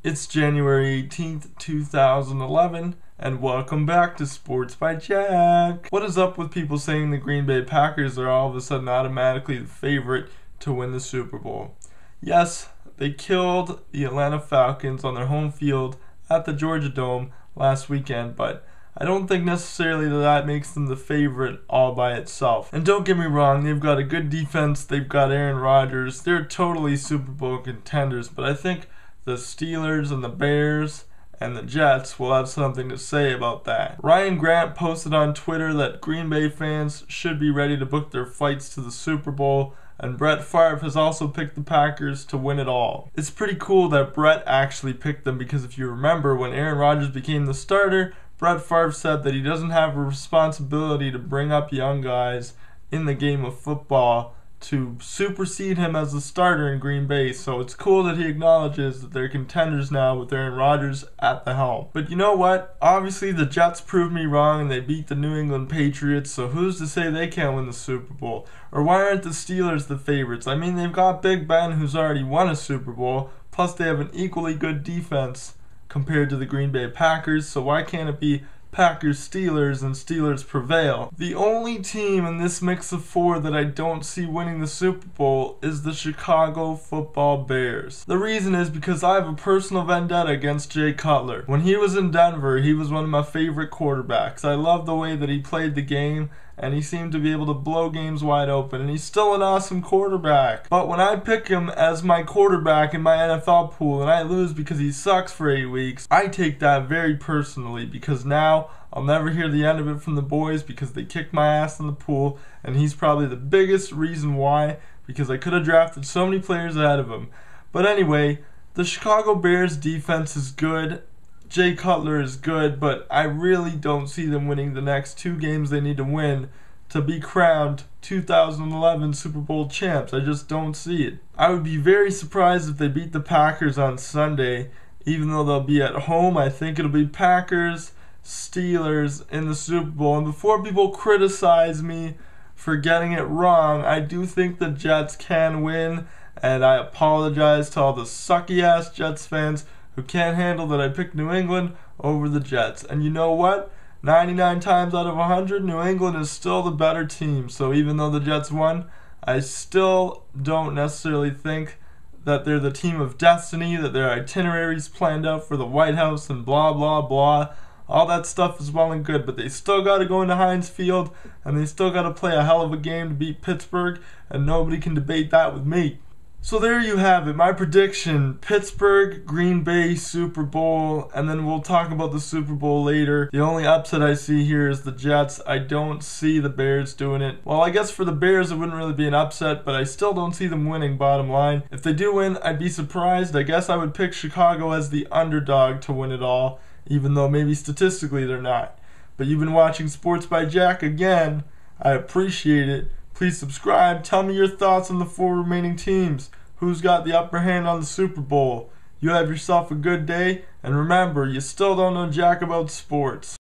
It's January 18th, 2011, and welcome back to Sports by Jack. What is up with people saying the Green Bay Packers are all of a sudden automatically the favorite to win the Super Bowl? Yes, they killed the Atlanta Falcons on their home field at the Georgia Dome last weekend, but I don't think necessarily that makes them the favorite all by itself. And don't get me wrong, they've got a good defense, they've got Aaron Rodgers, they're totally Super Bowl contenders, but I think the Steelers and the Bears and the Jets will have something to say about that. Ryan Grant posted on Twitter that Green Bay fans should be ready to book their flights to the Super Bowl, and Brett Favre has also picked the Packers to win it all. It's pretty cool that Brett actually picked them because if you remember, when Aaron Rodgers became the starter, Brett Favre said that he doesn't have a responsibility to bring up young guys in the game of football to supersede him as the starter in Green Bay, so it's cool that he acknowledges that they're contenders now with Aaron Rodgers at the helm. But you know what? Obviously the Jets proved me wrong and they beat the New England Patriots, so who's to say they can't win the Super Bowl? Or why aren't the Steelers the favorites? I mean, they've got Big Ben who's already won a Super Bowl, plus they have an equally good defense compared to the Green Bay Packers, so why can't it be Packers-Steelers and Steelers prevail? The only team in this mix of four that I don't see winning the Super Bowl is the Chicago Football Bears. The reason is because I have a personal vendetta against Jay Cutler. When he was in Denver, he was one of my favorite quarterbacks. I love the way that he played the game, and he seemed to be able to blow games wide open, and he's still an awesome quarterback. But when I pick him as my quarterback in my NFL pool and I lose because he sucks for 8 weeks, I take that very personally because now I'll never hear the end of it from the boys because they kicked my ass in the pool, and he's probably the biggest reason why, because I could have drafted so many players ahead of him. But anyway, the Chicago Bears defense is good. Jay Cutler is good, but I really don't see them winning the next 2 games they need to win to be crowned 2011 Super Bowl champs. I just don't see it. I would be very surprised if they beat the Packers on Sunday, even though they'll be at home. I think it'll be Packers, Steelers in the Super Bowl. And before people criticize me for getting it wrong, I do think the Jets can win, and I apologize to all the sucky-ass Jets fans who can't handle that I picked New England over the Jets. And you know what? 99 times out of 100, New England is still the better team. So even though the Jets won, I still don't necessarily think that they're the team of destiny, that their itineraries planned out for the White House and blah, blah, blah. All that stuff is well and good, but they still got to go into Heinz Field, and they still got to play a hell of a game to beat Pittsburgh, and nobody can debate that with me. So there you have it, my prediction: Pittsburgh, Green Bay, Super Bowl, and then we'll talk about the Super Bowl later. The only upset I see here is the Jets. I don't see the Bears doing it. Well, I guess for the Bears it wouldn't really be an upset, but I still don't see them winning, bottom line. If they do win, I'd be surprised. I guess I would pick Chicago as the underdog to win it all, even though maybe statistically they're not. But you've been watching Sports by Jack again. I appreciate it. Please subscribe. Tell me your thoughts on the 4 remaining teams. Who's got the upper hand on the Super Bowl? You have yourself a good day, and remember, you still don't know jack about sports.